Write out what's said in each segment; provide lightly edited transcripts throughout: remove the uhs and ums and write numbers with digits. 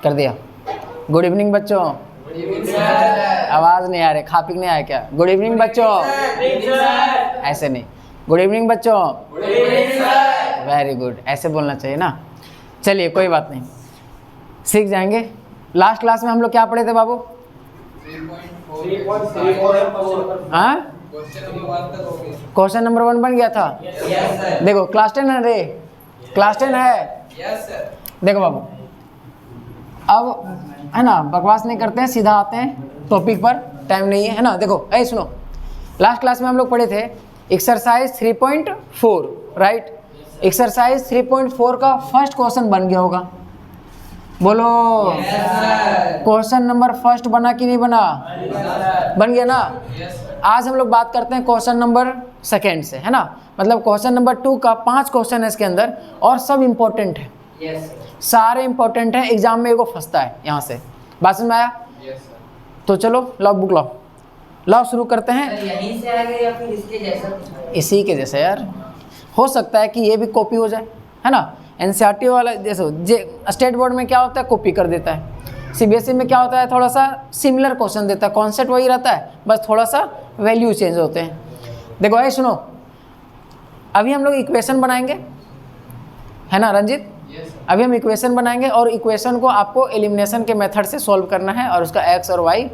कर दिया। Good evening बच्चों। आवाज़ नहीं आ रही, खा पी नहीं आया क्या? गुड इवनिंग बच्चों। ऐसे नहीं, गुड इवनिंग बच्चों। वेरी गुड, ऐसे बोलना चाहिए ना। चलिए कोई बात नहीं, सीख जाएंगे। लास्ट क्लास में हम लोग क्या पढ़े थे बाबू? हाँ, क्वेश्चन नंबर 1 बन गया था। देखो क्लास 10 है रे, क्लास 10 है। देखो बाबू, अब है ना, बकवास नहीं करते हैं, सीधा आते हैं टॉपिक पर, टाइम नहीं है ना। देखो ऐ सुनो, लास्ट क्लास में हम लोग पढ़े थे एक्सरसाइज 3.4, राइट। एक्सरसाइज 3.4 का फर्स्ट क्वेश्चन बन गया होगा, बोलो। क्वेश्चन नंबर फर्स्ट बना कि नहीं बना? बन गया ना। आज हम लोग बात करते हैं क्वेश्चन नंबर सेकेंड से, है ना। मतलब क्वेश्चन नंबर 2 का 5 क्वेश्चन है इसके अंदर, और सब इम्पोर्टेंट है। सारे इंपॉर्टेंट है, एग्जाम में एगो फंसता है यहाँ से। बात समझ में आया? तो चलो लाओ बुक लाओ, लाओ शुरू करते हैं। यहीं से आगे या फिर इसके जैसा? इसी के जैसे यार, हो सकता है कि ये भी कॉपी हो जाए, है ना। एनसीईआरटी वाला जैसे स्टेट बोर्ड में क्या होता है, कॉपी कर देता है। सीबीएसई में क्या होता है, थोड़ा सा सिमिलर क्वेश्चन देता है, कॉन्सेप्ट वही रहता है, बस थोड़ा सा वैल्यू चेंज होते हैं। देखो भाई सुनो, अभी हम लोग इक्वेशन बनाएंगे, है ना रंजित। अभी हम इक्वेशन बनाएंगे, और इक्वेशन को आपको एलिमिनेशन के मेथड से सॉल्व करना है, और उसका एक्स और वाई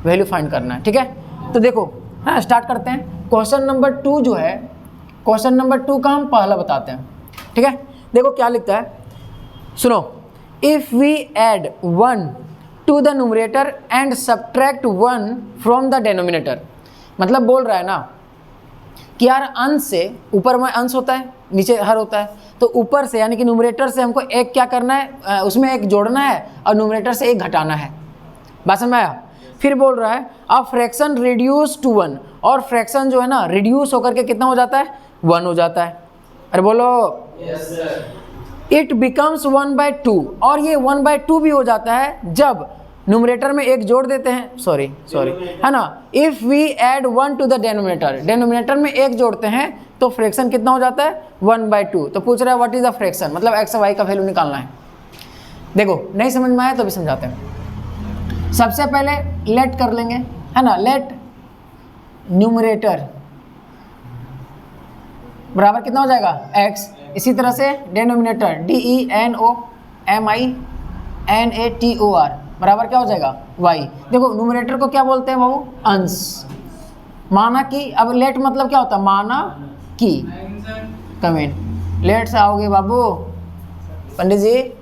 वैल्यू फाइंड करना है, ठीक है। तो देखो हाँ, स्टार्ट करते हैं। क्वेश्चन नंबर 2 जो है, क्वेश्चन नंबर 2 का हम पहला बताते हैं, ठीक है। देखो क्या लिखता है, सुनो। If we add 1 to the numerator and subtract 1 from the denominator, मतलब बोल रहा है ना कि यार अंश से, ऊपर में अंश होता है, नीचे हर होता है, तो ऊपर से यानी कि न्यूमरेटर से हमको एक क्या करना है, उसमें एक जोड़ना है, और न्यूमरेटर से एक घटाना है। बात समझ में आया? फिर बोल रहा है अ फ्रैक्शन रिड्यूस टू 1, और फ्रैक्शन जो है ना रिड्यूस होकर के कितना हो जाता है, 1 हो जाता है। अरे बोलो। इट बिकम्स 1/2, और ये 1/2 भी हो जाता है जब न्यूमरेटर में एक जोड़ देते हैं, सॉरी है ना। If we add 1 to the denominator, denominator में एक जोड़ते हैं तो फ्रैक्शन कितना हो जाता है, 1/2। तो पूछ रहा है व्हाट इज द फ्रैक्शन, मतलब एक्स और वाई का वैल्यू निकालना है। देखो नहीं समझ में आया तो भी समझाते हैं। सबसे पहले लेट कर लेंगे, है ना। लेट न्यूमरेटर बराबर कितना हो जाएगा, x। इसी तरह से डेनोमिनेटर DENOMINATOR बराबर क्या हो जाएगा, y। देखो न्यूमरेटर को क्या बोलते हैं बाबू, अंश। माना कि, अब लेट मतलब क्या होता है, माना कि। कमेंट लेट से आओगे बाबू, पंडित जी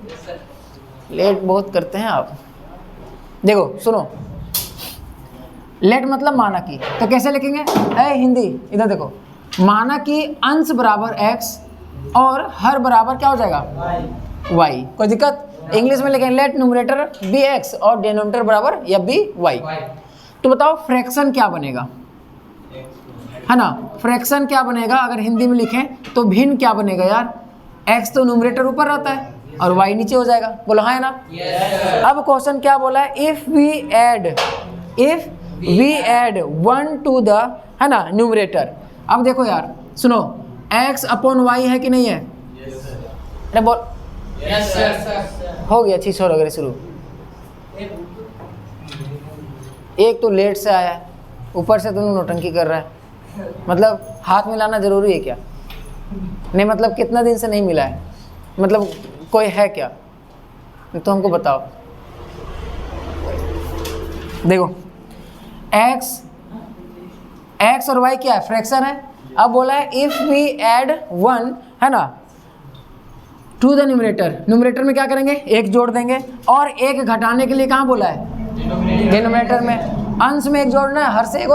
लेट बहुत करते हैं आप। देखो सुनो, लेट मतलब माना कि, तो कैसे लिखेंगे, हिंदी इधर देखो। माना कि अंश बराबर x और हर बराबर क्या हो जाएगा, y। कोई दिक्कत? इंग्लिश में लिखेंगे लेट न्यूमरेटर बी x और डिनोमिनेटर बराबर या बी y। तो बताओ फ्रैक्शन क्या बनेगा, है ना। फ्रैक्शन क्या बनेगा अगर हिंदी में लिखें तो भिन्न क्या बनेगा यार, x तो न्यूमरेटर ऊपर रहता है और y नीचे हो जाएगा, बोलो हाँ है ना। अब क्वेश्चन क्या बोला है, if we add 1 to the, है ना, न्यूमरेटर। अब देखो यार सुनो, x अपॉन y है कि नहीं है? अरे बोल, हो गया, अच्छी छोड़ वगैरह शुरू। एक तो लेट से आया है, ऊपर से तुम नौटंकी कर रहा है, मतलब हाथ मिलाना जरूरी है क्या? नहीं मतलब कितना दिन से नहीं मिला है, मतलब कोई है क्या? तो हमको बताओ। देखो x और y क्या है, फ्रैक्शन है। अब बोला है इफ वी ऐड 1, है ना, टू द न्यूमरेटर। न्यूमरेटर में क्या करेंगे, एक जोड़ देंगे, और एक घटाने के लिए कहाँ बोला है, डिनोमिनेटर में। अंश में एक जोड़ना है, हर से एक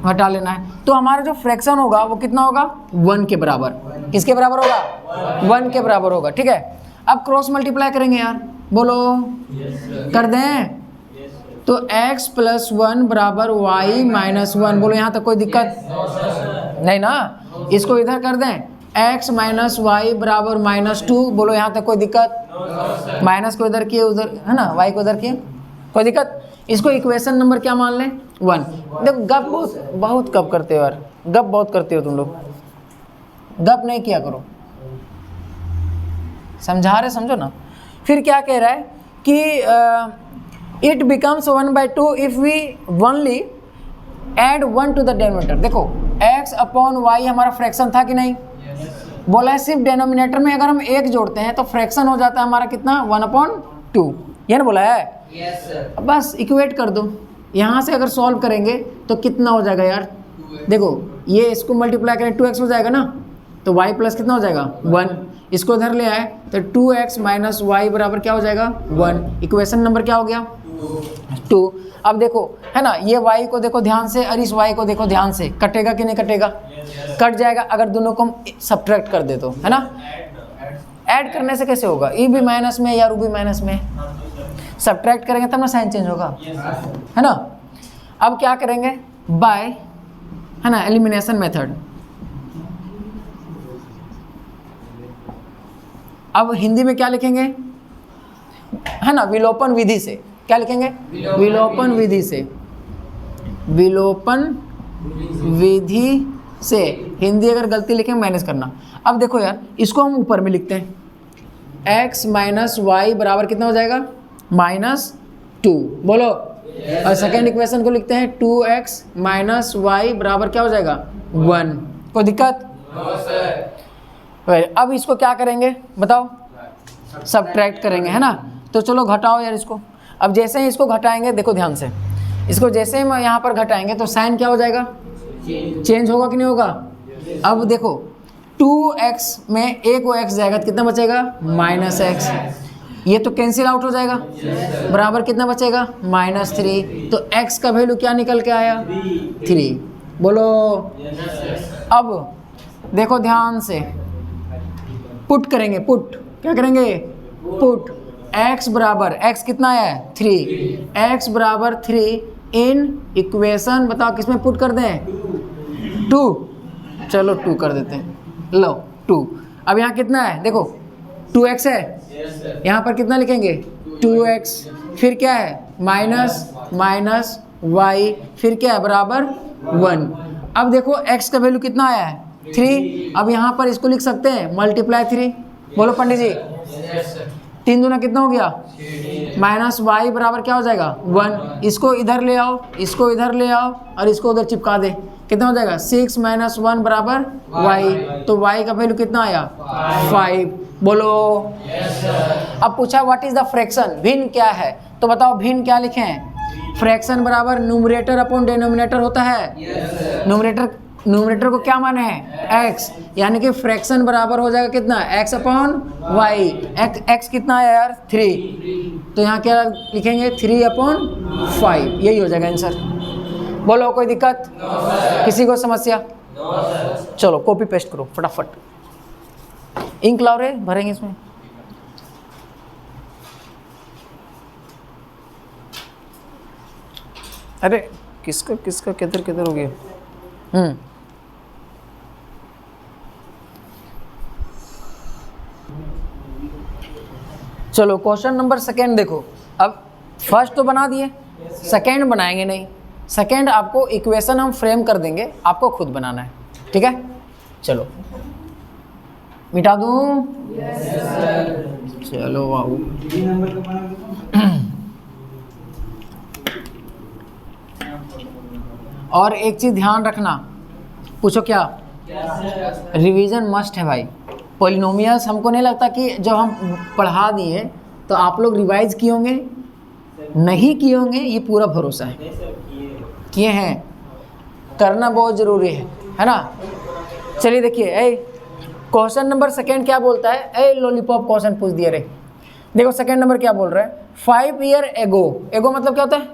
घटा लेना है। तो हमारा जो फ्रैक्शन होगा वो कितना होगा, 1 के बराबर। किसके बराबर होगा, 1 के बराबर होगा, ठीक है। अब क्रॉस मल्टीप्लाई करेंगे यार, बोलो कर दें। तो x + 1 बराबर y - 1, बोलो यहाँ तक कोई दिक्कत नहीं ना। इसको इधर कर दें, x - y बराबर -2, बोलो यहाँ तक कोई दिक्कत। माइनस को इधर किए उधर, है ना, y को इधर किए, कोई दिक्कत। इसको इक्वेशन नंबर क्या मान लें, 1। देखो गप बहुत कब करते हो यार, गप बहुत करते हो तुम लोग, गप नहीं किया करो, समझा रहे समझो ना। फिर क्या कह रहा है कि it becomes 1/2 if we only add 1 to the denominator. देखो x अपॉन वाई हमारा फ्रैक्शन था कि नहीं, बोला है सिर्फ डिनोमिनेटर में अगर हम 1 जोड़ते हैं तो फ्रैक्शन हो जाता है हमारा कितना 1/2, ये ना बोला है। Yes sir. अब बस इक्वेट कर दो, यहाँ से अगर सॉल्व करेंगे तो कितना हो जाएगा यार, देखो ये इसको मल्टीप्लाई करें 2x हो जाएगा ना, तो y प्लस कितना हो जाएगा 1, इसको इधर ले आए तो 2x माइनस वाई बराबर क्या हो जाएगा 1। इक्वेशन नंबर क्या हो गया 2। अब देखो है ना, ये y को देखो ध्यान से और इस y को देखो ध्यान से, कटेगा कि नहीं कटेगा, कट जाएगा अगर दोनों को हम सब्ट्रैक्ट कर दे तो, है ना। ऐड करने से कैसे होगा, ई भी माइनस में या रू भी माइनस में, सब्ट्रैक्ट करेंगे तब ना साइन चेंज होगा, है ना। अब क्या करेंगे बाय, है ना, एलिमिनेशन मेथड। अब हिंदी में क्या लिखेंगे, है ना, विलोपन विधि से। क्या लिखेंगे, विलोपन विधि से, विलोपन विधि से। हिंदी अगर गलती लिखें मैनेज करना। अब देखो यार इसको हम ऊपर में लिखते हैं, x माइनस वाई बराबर कितना हो जाएगा -2, बोलो। और सेकेंड इक्वेशन को लिखते हैं 2x माइनस वाई बराबर क्या हो जाएगा 1। कोई दिक्कत? अब इसको क्या करेंगे बताओ, सब्ट्रैक्ट करेंगे, है ना। तो चलो घटाओ यार इसको। अब जैसे ही इसको घटाएंगे, देखो ध्यान से, इसको जैसे ही हम यहाँ पर घटाएंगे तो साइन क्या हो जाएगा, चेंज होगा कि नहीं होगा। अब देखो 2x में एक वो x जाएगा तो कितना बचेगा -x, ये तो कैंसिल आउट हो जाएगा, बराबर कितना बचेगा -3। तो x का वैल्यू क्या निकल के आया 3, बोलो। अब देखो ध्यान से, पुट करेंगे, पुट क्या करेंगे, पुट x बराबर, x कितना है 3, x बराबर 3 इन इक्वेशन, बताओ किस में पुट कर दें 2, चलो 2 कर देते हैं, लो 2। अब यहाँ कितना है देखो 2x है, यहाँ पर कितना लिखेंगे 2x, फिर क्या है माइनस y, फिर क्या है बराबर 1। अब देखो x का वैल्यू कितना आया है 3, अब यहाँ पर इसको लिख सकते हैं मल्टीप्लाई 3, बोलो पंडित जी। 3 दूना कितना हो गया -y बराबर क्या हो जाएगा 1। इसको इधर ले आओ, इसको इधर ले आओ और इसको उधर चिपका दे, कितना हो जाएगा 6 - 1 बराबर y। तो y का वैल्यू कितना आया 5, बोलो। अब पूछा व्हाट इज द फ्रैक्शन, भिन्न क्या है, तो बताओ भिन्न क्या लिखें। फ्रैक्शन बराबर न्यूमरेटर अपॉन डिनोमिनेटर होता है। न्यूमरेटर को क्या माने हैं x, यानी कि फ्रैक्शन बराबर हो जाएगा कितना x अपॉन वाई। x कितना है यार 3, तो यहाँ क्या लिखेंगे 3/5, यही हो जाएगा आंसर। बोलो कोई दिक्कत, किसी को समस्या? चलो कॉपी पेस्ट करो फटाफट, इंक लाओ रे, भरेंगे इसमें। अरे किसका किसका किधर किधर हो गया। चलो क्वेश्चन नंबर सेकेंड देखो। अब फर्स्ट तो बना दिए, सेकेंड बनाएंगे नहीं। सेकेंड आपको इक्वेशन हम फ्रेम कर देंगे, आपको खुद बनाना है, ठीक है। चलो मिटा दूं? चलो वाओ। और एक चीज़ ध्यान रखना, पूछो क्या, रिवीजन मस्ट है भाई। पॉलिनोमियल्स हमको नहीं लगता कि जब हम पढ़ा दिए तो आप लोग रिवाइज किए होंगे, नहीं किए होंगे, ये पूरा भरोसा है किए हैं, करना बहुत ज़रूरी है ना। चलिए देखिए, क्वेश्चन नंबर सेकेंड क्या बोलता है, लॉलीपॉप क्वेश्चन पूछ दिया रे। देखो सेकेंड नंबर क्या बोल रहा है, 5 ईयर एगो, एगो मतलब क्या होता है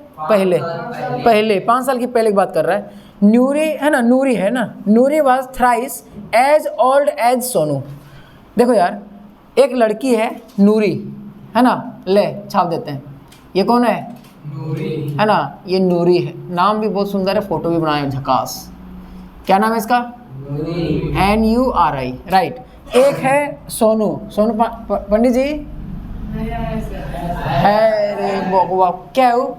पहले 5 साल की पहले की बात कर रहा है। नूरी है ना, नूरी है ना, Noori was thrice as old as Sonu. देखो यार एक लड़की है नूरी, है ना, ले छाप देते हैं, ये कौन है नूरी, है ना, ये नूरी है, नाम भी बहुत सुंदर है, फोटो भी बनाए झकास। क्या नाम है इसका NURI, राइट। एक है सोनू, सोनू पंडित जी है रे बकवा, क्या है वो,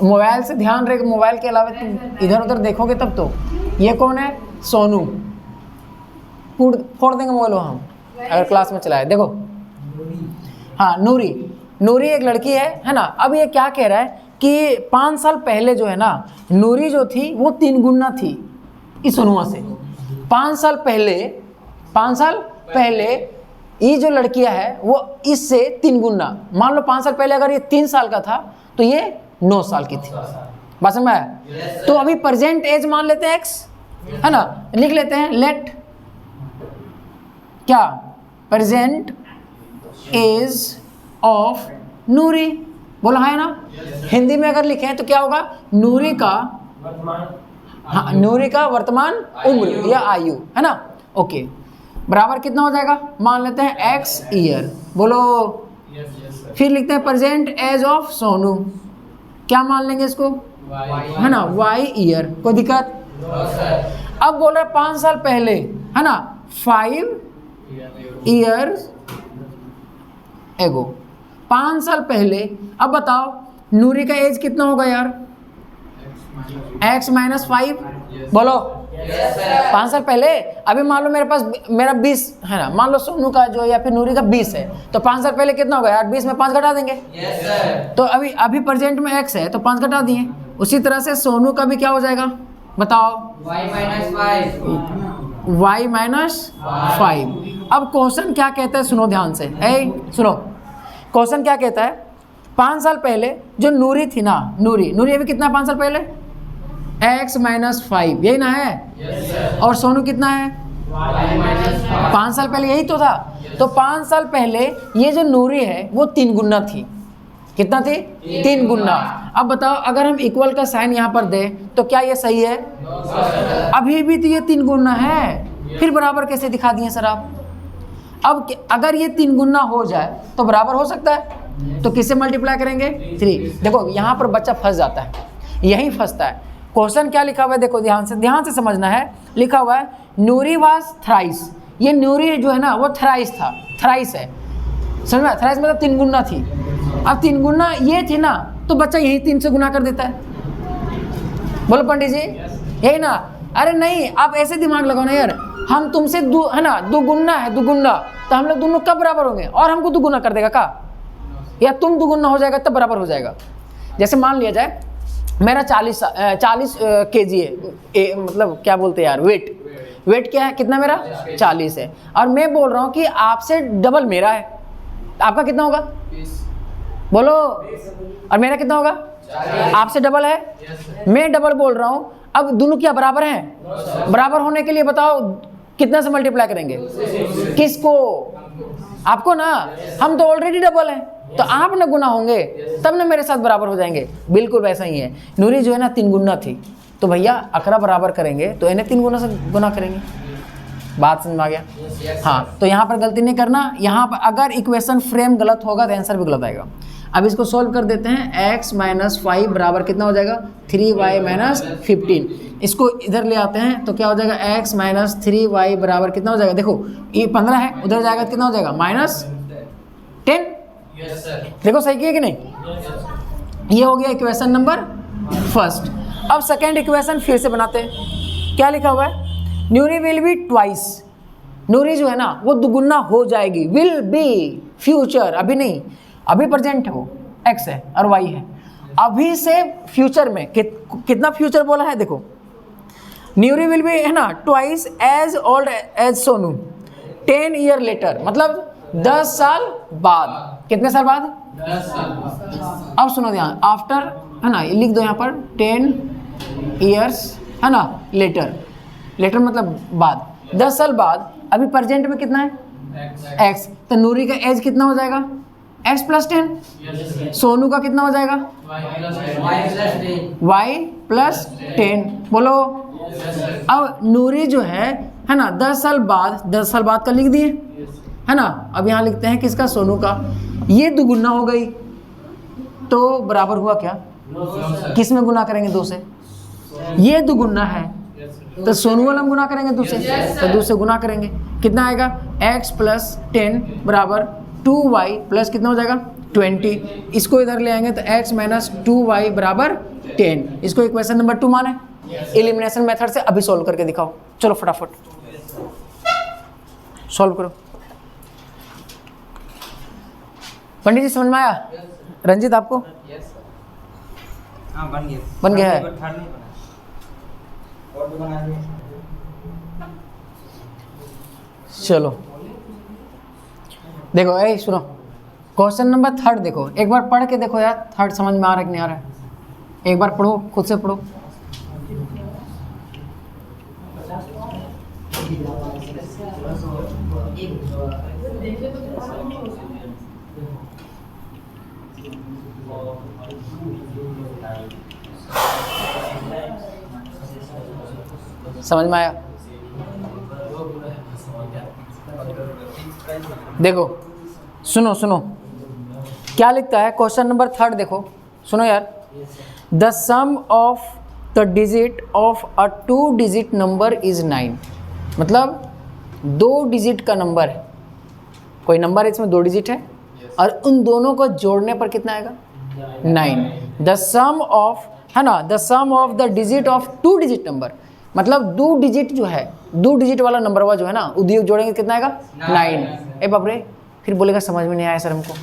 मोबाइल से ध्यान रहे, मोबाइल के अलावा तुम इधर उधर देखोगे तब तो। ये कौन है सोनू, फोड़ देंगे मोबाइल हम अगर क्लास में चलाए। देखो हाँ नूरी, नूरी एक लड़की है ना। अब ये क्या कह रहा है कि 5 साल पहले जो है ना नूरी जो थी वो 3 गुना थी इस सोनुआ से। 5 साल पहले ये जो लड़कियां है वो इससे 3 गुना। मान लो 5 साल पहले अगर ये 3 साल का था तो ये 9 साल की थी। बात समझ में आया? तो अभी प्रेजेंट एज मान लेते हैं x, है ना, लिख लेते हैं लेट क्या प्रेजेंट एज ऑफ नूरी। बोला है ना? हिंदी में अगर लिखें तो क्या होगा? नूरी का, हाँ नूरी का वर्तमान उम्र या आयु, है ना। ओके, बराबर कितना हो जाएगा? मान लेते हैं x ईयर। बोलो फिर लिखते हैं प्रेजेंट एज ऑफ सोनू, क्या मान लेंगे इसको? है ना, y ईयर। कोई दिक्कत? अब बोल रहे 5 साल पहले, है ना, 5 ईयर्स एगो, 5 साल पहले। अब बताओ नूरी का एज कितना होगा यार? x minus 5। बोलो 5 साल पहले। अभी मान लो मेरे पास मेरा 20 है ना, मान लो सोनू का जो या फिर नूरी का 20 है, तो 5 साल पहले कितना होगा यार? 20 में 5 घटा देंगे। तो अभी प्रेजेंट में x है तो 5 घटा दिए। उसी तरह से सोनू का भी क्या हो जाएगा बताओ? y minus 5। अब क्वेश्चन क्या कहता है सुनो ध्यान से, सुनो क्वेश्चन क्या कहता है। 5 साल पहले जो नूरी थी ना, नूरी अभी कितना 5 साल पहले? x माइनस 5, यही ना है? और सोनू कितना है? 5 साल पहले यही तो था। तो 5 साल पहले ये जो नूरी है वो 3 गुना थी। कितना थी? 3 गुना। अब बताओ अगर हम इक्वल का साइन यहाँ पर दें तो क्या ये सही है? अभी भी तो ये 3 गुना है, फिर बराबर कैसे दिखा दिए सर आप? अब अगर ये 3 गुना हो जाए तो बराबर हो सकता है, तो किससे मल्टीप्लाई करेंगे? 3। देखो यहाँ पर बच्चा फंस जाता है, यही फंसता है। क्वेश्चन क्या लिखा हुआ है देखो, ध्यान से समझना है। लिखा हुआ है नूरी वाज थ्राइस। ये नूरी जो है ना वो थ्राइस था, थ्राइस है, समझ में? थ्राइस मतलब 3 गुना थी। अब 3 गुना ये थी ना, तो बच्चा यही 3 से गुना कर देता है। बोलो पंडित जी, यही ना? अरे नहीं, आप ऐसे दिमाग लगाओ ना यार, हम तुमसे है ना दुगुना है, दुगुना, तो हम लोग दोनों कब बराबर होंगे? और हमको दुगुना कर देगा का? या तुम दुगुना हो जाएगा तब बराबर हो जाएगा। जैसे मान लिया जाए मेरा 40 kg है, मतलब क्या बोलते हैं यार, वेट क्या है? कितना मेरा? 40 है। और मैं बोल रहा हूँ कि आपसे डबल मेरा है, आपका कितना होगा? बोलो। और मेरा कितना होगा? आपसे डबल है, मैं डबल बोल रहा हूँ। अब दोनों क्या बराबर हैं? बराबर होने के लिए बताओ कितना से मल्टीप्लाई करेंगे? किसको? आपको ना। हम तो ऑलरेडी डबल हैं, तो आप ना गुना होंगे तब ना मेरे साथ बराबर हो जाएंगे। बिल्कुल वैसा ही है। नूरी जो है ना 3 गुना थी, तो भैया अकरा बराबर करेंगे तो इन्हें 3 गुना से गुना करेंगे। बात समझ में आ गया? हाँ, तो यहाँ पर गलती नहीं करना। यहाँ पर अगर इक्वेशन फ्रेम गलत होगा तो आंसर भी गलत आएगा। अब इसको सॉल्व कर देते हैं। x माइनस 5 बराबर कितना हो जाएगा? 3y minus 15। इसको इधर ले आते हैं तो क्या हो जाएगा? x माइनस 3y बराबर कितना हो जाएगा? देखो ये 15 है, उधर जाएगा तो कितना हो जाएगा? माइनस 10। देखो सही किया कि नहीं? ये हो गया इक्वेशन नंबर फर्स्ट। अब सेकेंड इक्वेशन फिर से बनाते हैं। क्या लिखा हुआ है? न्यूरी विल बी ट्वाइस। नूरी जो है ना वो दुगुना हो जाएगी। विल बी फ्यूचर, अभी नहीं, अभी प्रेजेंट है, वो x है और y है। अभी से फ्यूचर में कितना फ्यूचर बोला है? देखो न्यूरी विल बी है ना twice as old as Sonu 10 year later, मतलब 10 साल बाद। कितने साल बाद? 10 साल। अब सुनो ध्यान, आफ्टर है ना, ये लिख दो यहाँ पर 10 ईयर्स है ना लेटर, लेटर मतलब बाद, 10 साल बाद। अभी प्रेजेंट में कितना है? x। तो नूरी का एज कितना हो जाएगा? x plus 10। सोनू का कितना हो जाएगा? y plus 10। बोलो। अब नूरी जो है ना 10 साल बाद, 10 साल बाद का लिख दिए है ना। अब यहाँ लिखते हैं किसका? सोनू का। ये दुगुना हो गई तो बराबर हुआ क्या? किस में गुना करेंगे? 2 से। ये दुगुना है तो सोनू वाला हम गुना करेंगे 2 से, तो 2 से गुना करेंगे। कितना आएगा? x प्लस 10 बराबर 2y प्लस कितना हो जाएगा? 20। इसको इधर ले आएंगे तो x माइनस 2y बराबर 10। इसको इक्वेशन नंबर 2 माने। एलिमिनेशन मेथड से अभी सॉल्व करके दिखाओ। चलो फटाफट सॉल्व करो। पंडित जी समझ में आया? रंजित आपको हाँ बन गया। बन गया है? थर्ड नहीं बना और तो बना दिया। चलो देखो, ए सुनो, क्वेश्चन नंबर 3 देखो, एक बार पढ़ के देखो यार, 3 समझ में आ रहा है कि नहीं आ रहा है? एक बार पढ़ो, खुद से पढ़ो। समझ में आया? देखो सुनो सुनो, क्या लिखता है क्वेश्चन नंबर 3 देखो, सुनो यार। The sum of the digit of a 2 digit number is 9। मतलब 2 डिजिट का नंबर है, कोई नंबर है इसमें 2 डिजिट है और उन दोनों को जोड़ने पर कितना आएगा? 9। द सम ऑफ, है ना, the sum of the digit of 2 digit number, मतलब 2 डिजिट जो है, 2 डिजिट वाला नंबर हुआ जो है ना, उद्योग जोड़ेंगे कितना आएगा? 9। ए बाप रे, फिर बोलेगा समझ में नहीं आया सर हमको।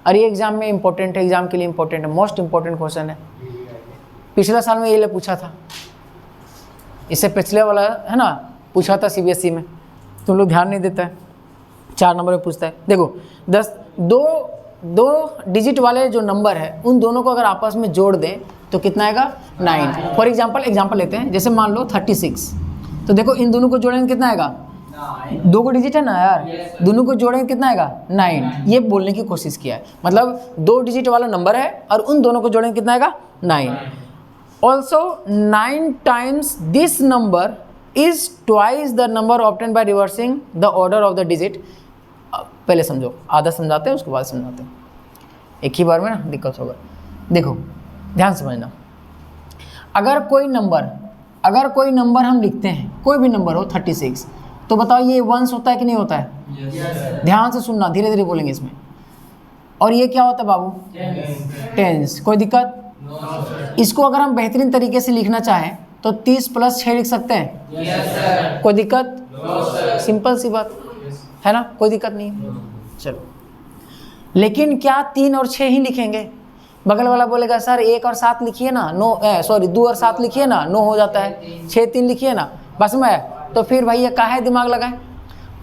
अरे एग्जाम में इंपॉर्टेंट है, एग्जाम के लिए इंपॉर्टेंट है, मोस्ट इंपॉर्टेंट क्वेश्चन है। पिछला साल में ये पूछा था, इससे पिछले वाला है ना पूछा था सीबीएसई में, तुम लोग ध्यान नहीं देता है, 4 नंबर में पूछता है। देखो 2 डिजिट वाले जो नंबर है उन दोनों को अगर आपस में जोड़ दें तो कितना आएगा? 9। फॉर एग्जाम्पल लेते हैं, जैसे मान लो 36, तो देखो इन दोनों को जोड़ेंगे कितना आएगा? 2 को डिजिट है ना यार, दोनों को जोड़ेंगे कितना आएगा? 9। ये बोलने की कोशिश किया है, मतलब 2 डिजिट वाला नंबर है और उन दोनों को जोड़ेंगे कितना आएगा? 9। Also 9 times this number is twice the number obtain by reversing the order of the digit. पहले समझो, आधा समझाते हैं उसके बाद समझाते हैं, एक ही बार में ना दिक्कत होगा। देखो ध्यान समझना, अगर कोई नंबर हम लिखते हैं, कोई भी नंबर हो 36, तो बताओ ये वंस होता है कि नहीं होता है? yes, ध्यान से सुनना, धीरे धीरे बोलेंगे इसमें। और ये क्या होता है बाबू? टेंस। कोई दिक्कत? no, इसको अगर हम बेहतरीन तरीके से लिखना चाहें तो 30 + 6 लिख सकते हैं? yes, कोई दिक्कत? no, सिंपल सी बात है ना, कोई दिक्कत नहीं है। चलो, लेकिन क्या 3 और 6 ही लिखेंगे? बगल वाला बोलेगा सर 1 और 7 लिखिए ना, 2 और 7 लिखिए ना, 9 हो जाता है, 6 3 लिखिए ना, बस में। तो फिर भैया काहे दिमाग लगाएं?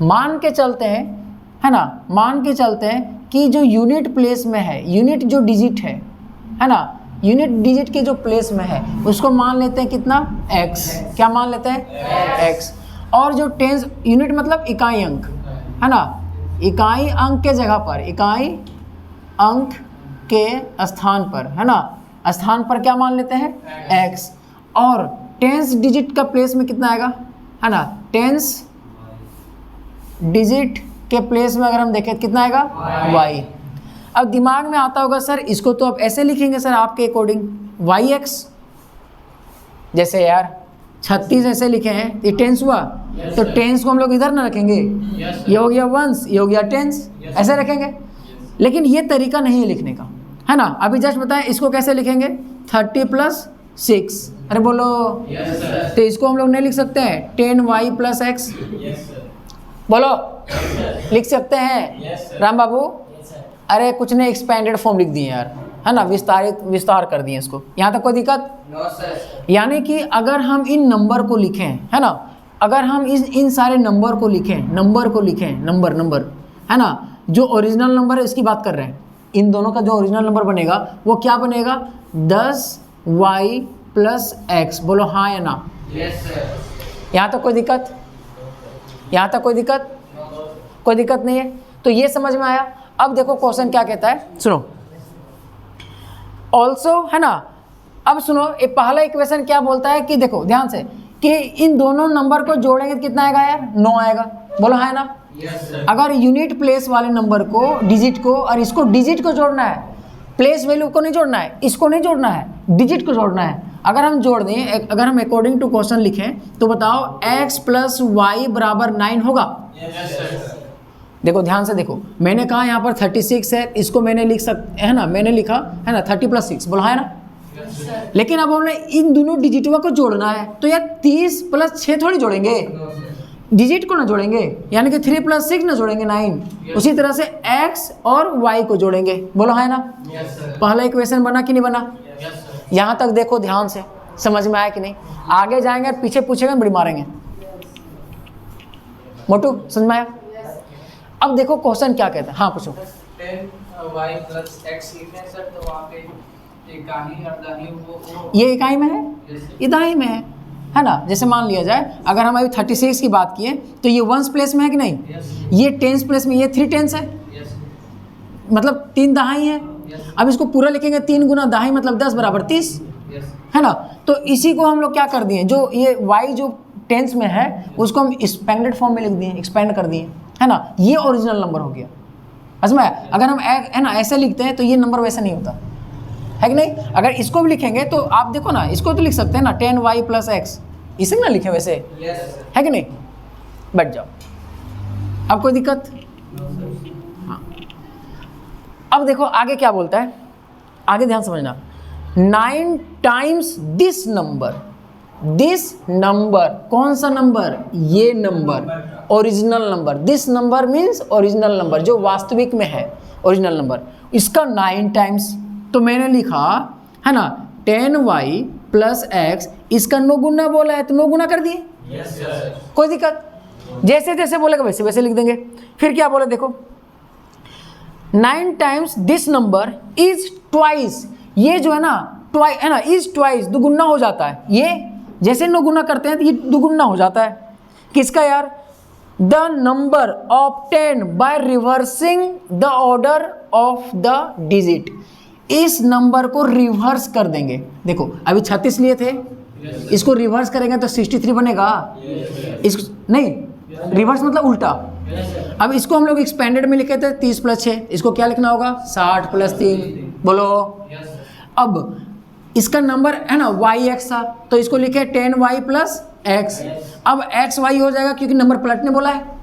मान के चलते हैं, है ना, मान के चलते हैं कि जो यूनिट प्लेस में है, यूनिट जो डिजिट है ना, यूनिट डिजिट के जो प्लेस में है उसको मान लेते हैं कितना? x। क्या मान लेते हैं? x। और जो टेंस, यूनिट मतलब इकाई अंक, है ना, इकाई अंक के जगह पर, इकाई अंक के स्थान पर, है ना, स्थान पर क्या मान लेते हैं? x। और टेंस डिजिट का प्लेस में कितना आएगा? है ना, टेंस डिजिट के प्लेस में अगर हम देखें कितना आएगा? y। अब दिमाग में आता होगा सर इसको तो अब ऐसे लिखेंगे सर आपके अकॉर्डिंग, yx। जैसे यार 36 ऐसे लिखे हैं, ये टेंस हुआ, तो टेंस को हम लोग इधर ना रखेंगे, ये हो गया वंस, ये हो गया टेंस, ऐसे रखेंगे। लेकिन ये तरीका नहीं है लिखने का, है ना। अभी जस्ट बताएं इसको कैसे लिखेंगे? 30 + 6, अरे बोलो, तो इसको हम लोग नहीं लिख सकते हैं 10y + x? बोलो, लिख सकते हैं राम बाबू? अरे कुछ नहीं, एक्सपेंडेड फॉर्म लिख दिए यार, है ना, विस्तार कर दिए इसको। यहाँ तक कोई दिक्कत? यानी कि अगर हम इन नंबर को लिखें, है ना, अगर हम इन सारे नंबर को लिखें, नंबर, है ना, जो ओरिजिनल नंबर है इसकी बात कर रहे हैं, इन दोनों का जो ओरिजिनल नंबर बनेगा वो क्या बनेगा? 10y + x। बोलो हाँ या ना? Yes sir. यहाँ तक कोई दिक्कत? यहाँ तक कोई दिक्कत? कोई दिक्कत नहीं है। तो ये समझ में आया। अब देखो क्वेश्चन क्या कहता है, सुनो। ऑल्सो, है ना, अब सुनो, ये पहला इक्वेशन क्या बोलता है कि देखो ध्यान से, कि इन दोनों नंबर को जोड़ेंगे तो कितना आएगा यार? 9 आएगा। बोलो हाँ ना? yes, अगर यूनिट प्लेस वाले नंबर को, डिजिट को, और इसको डिजिट को जोड़ना है, प्लेस वैल्यू को नहीं जोड़ना है, इसको नहीं जोड़ना है, डिजिट को जोड़ना है। अगर हम जोड़ दें, अगर हम अकॉर्डिंग टू क्वेश्चन लिखें तो बताओ x + y = 9 होगा? yes, देखो ध्यान से देखो, मैंने कहा यहाँ पर 36 है, इसको मैंने लिख सकते है ना, मैंने लिखा है ना 30 + 6, बोला है ना? yes, लेकिन अब हमने इन दोनों डिजिटों को जोड़ना है, तो यार 30 + 6 थोड़ी जोड़ेंगे, डिजिट को ना जोड़ेंगे, यानी कि 3 + 6 ना जोड़ेंगे 9। उसी तरह से x और y को जोड़ेंगे। बोलो है ना? पहला इक्वेशन बना कि नहीं बना? यहाँ तक देखो ध्यान से, समझ में आया कि नहीं? आगे जाएंगे और पीछे पूछेंगे बड़ी मारेंगे। मोटू समझ में आया? अब देखो क्वेश्चन क्या कहता है। हाँ पूछो। 10y + x लिखते हैं सर, तो वहाँ पे इकाई और दहाई वो ये इकाई में है, ये दहाई में है ना? जैसे मान लिया जाए अगर हम अभी 36 की बात किए तो ये 1s प्लेस में है कि नहीं? ये 10s प्लेस में, ये 3 10s है, मतलब 3 दहाई है। अब इसको पूरा लिखेंगे 3 गुना दहाई मतलब 10 = 30 है ना? तो इसी को हम लोग क्या कर दिए, जो ये y जो टेंस में है उसको हम एक्सपेंडेड फॉर्म में लिख दिए, एक्सपेंड कर दिए है ना? ये ओरिजिनल नंबर हो गया। समझ में? अगर हम है ना ऐसे लिखते हैं तो ये नंबर वैसा नहीं होता है कि नहीं? अगर इसको भी लिखेंगे तो आप देखो ना, इसको तो लिख सकते हैं ना 10y + x, इसे ना लिखे वैसे, है कि नहीं? बैठ जाओ। अब कोई दिक्कत? हाँ। अब देखो आगे क्या बोलता है, आगे ध्यान समझना। 9 टाइम्स दिस नंबर, कौन सा नंबर? ये number, original number. This number means original number, जो वास्तविक में है, ओरिजिनल नंबर। इसका 9 टाइम्स, तो मैंने लिखा है ना 10y + x, इसका 9 गुना बोला है तो 9 गुना कर दिए। कोई दिक्कत? जैसे जैसे बोलेगा वैसे वैसे लिख देंगे। फिर क्या बोले देखो, 9 times this number is twice, ये जो है ना ट्वाइस है ना, इज ट्वाइस दुगुना हो जाता है। ये जैसे 9 गुना करते हैं तो ये दुगुना हो जाता है। किसका यार? The number obtain by reversing the order of the digit. इस नंबर को रिवर्स कर देंगे। देखो अभी 36 लिए थे, इसको रिवर्स करेंगे तो 63 बनेगा। इसको नहीं, रिवर्स मतलब उल्टा। अब इसको हम लोग एक्सपेंडेड में लिखे थे 30 + 6, इसको क्या लिखना होगा? 60 + 3। बोलो। अब इसका नंबर है ना yx था, तो इसको लिखे 10y + x। अब xy हो जाएगा क्योंकि नंबर पलटने बोला है।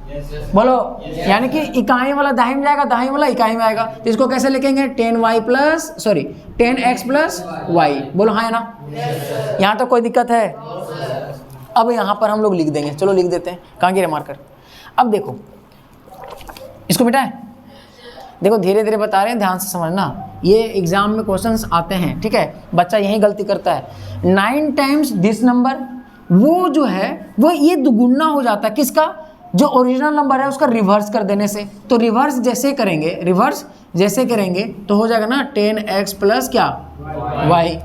बोलो, यानी कि इकाई वाला दाहिने में जाएगा, दाहिने वाला इकाई में आएगा। तो इसको कैसे लिखेंगे? 10x + y। बोलो हाँ है ना? यहाँ तो कोई दिक्कत है? अब यहाँ पर हम लोग लिख देंगे, चलो लिख देते हैं। कहाँ गिरे मार्कर? अब देखो इसको मिटाएं। देखो धीरे धीरे बता रहे हैं, ध्यान से समझना। ये एग्जाम में क्वेश्चंस आते हैं, ठीक है? बच्चा यही गलती करता है। 9 टाइम्स दिस नंबर, वो जो है वो ये दुगुना हो जाता है। किसका? जो ओरिजिनल नंबर है उसका रिवर्स कर देने से। तो रिवर्स जैसे करेंगे तो हो जाएगा ना 10x + क्या? y।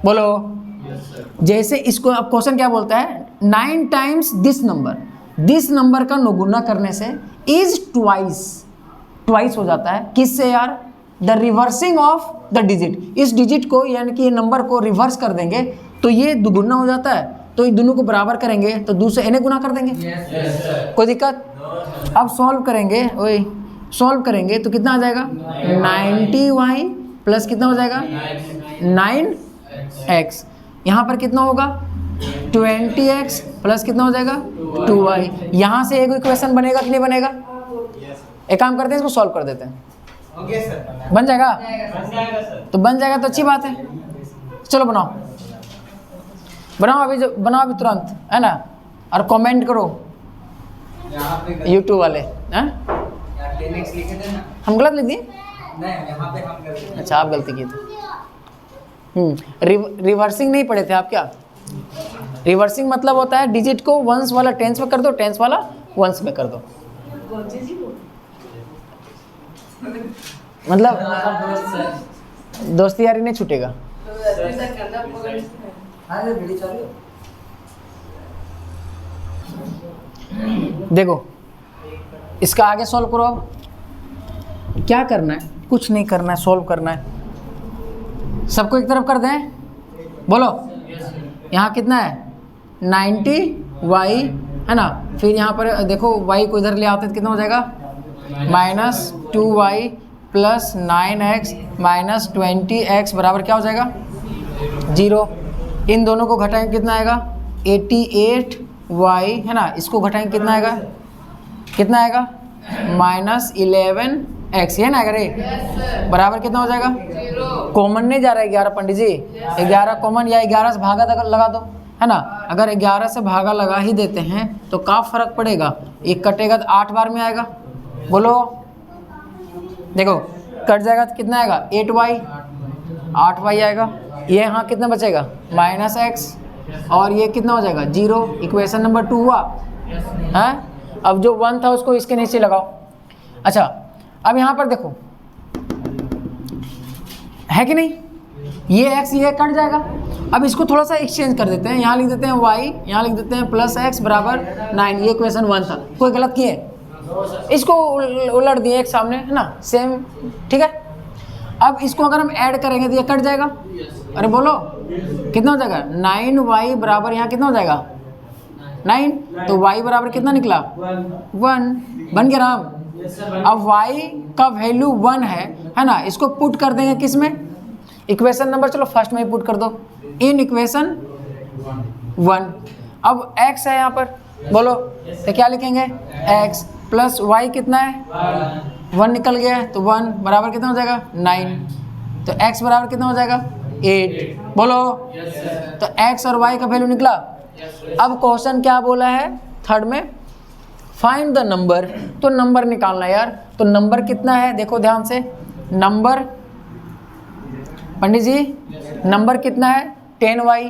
बोलो। जैसे इसको अब क्वेश्चन क्या बोलता है? 9 टाइम्स दिस नंबर का 9 गुना करने से इज ट्वाइस हो जाता है। किससे यार? The reversing of the digit. इस डिजिट को यानी कि ये नंबर को रिवर्स कर देंगे तो ये दुगुना हो जाता है। तो इन दोनों को बराबर करेंगे तो दूसरे n गुना कर देंगे। कोई दिक्कत? अब सॉल्व करेंगे तो कितना आ जाएगा? 90y + कितना हो जाएगा? 9x। यहाँ पर कितना होगा? 20x + कितना हो जाएगा? 2y। यहाँ से एक इक्वेशन बनेगा कि नहीं बनेगा? एक काम करते हैं, इसको सॉल्व कर देते हैं। ओके सर, बन जाएगा? सर। तो बन जाएगा तो अच्छी बात है। चलो बनाओ अभी तुरंत, है ना? और कमेंट करो यहाँ पे YouTube वाले। हैं? यहाँ 10x लिखे थे ना? हम गलत लिख दिए? नहीं, यहाँ पे हम कर रहे थे। अच्छा आप गलती किए थे। रिवर्सिंग नहीं पढ़े थे आप क्या? रिवर्सिंग मतलब होता है डिजिट को वंस वाला टेंस में कर दो, टेंस वाला वंस में कर दो। मतलब दोस्ती यारी नहीं छूटेगा। देखो इसका आगे सॉल्व करो। अब क्या करना है? कुछ नहीं करना है, सॉल्व करना है। सबको एक तरफ कर दें। बोलो यहाँ कितना है? 90y है ना? फिर यहाँ पर देखो y को इधर ले आते तो कितना हो जाएगा? -2y + 9x - 20x बराबर क्या हो जाएगा? 0। इन दोनों को घटाएंगे कितना आएगा? 88y है ना? इसको घटाएंगे कितना आएगा? -11x है ना? अगर बराबर कितना हो जाएगा? कॉमन नहीं जा रहा है 11 पंडित जी। 11 कॉमन या 11 से भागा लगा दो, है ना? अगर 11 से भागा लगा ही देते हैं तो क्या फ़र्क पड़ेगा, एक कटेगा तो 8 बार में आएगा। बोलो देखो कट जाएगा तो कितना आएगा 8y, 8y आएगा। ये यहाँ कितना बचेगा -x और ये कितना हो जाएगा 0। इक्वेशन नंबर 2 हुआ है। अब जो 1 था उसको इसके नीचे लगाओ। अच्छा अब यहाँ पर देखो है कि नहीं, ये x ये कट जाएगा। अब इसको थोड़ा सा एक्सचेंज कर देते हैं, यहाँ लिख देते हैं y, यहाँ लिख देते हैं +x बराबर 9। ये इक्वेशन 1 था, कोई गलत किए, इसको उलट दिए एक सामने, है ना, सेम, ठीक है। अब इसको अगर हम ऐड करेंगे तो ये कट जाएगा। अरे बोलो कितना हो जाएगा 9y बराबर यहाँ कितना हो जाएगा 9, तो y बराबर कितना निकला 1, बन गया राम। अब y का वैल्यू 1 है ना, इसको पुट कर देंगे किस में, इक्वेशन नंबर, चलो फर्स्ट में ही पुट कर दो, इन इक्वेशन 1। अब x है यहाँ पर, बोलो तो क्या लिखेंगे x प्लस y कितना है 1 निकल गया है, तो 1 बराबर कितना हो जाएगा 9, तो x बराबर कितना हो जाएगा 8। बोलो तो x और y का वैल्यू निकला। अब क्वेश्चन क्या बोला है थर्ड में, फाइंड द नंबर, तो नंबर निकालना यार। तो नंबर कितना है देखो ध्यान से, नंबर पंडित जी नंबर कितना है 10y,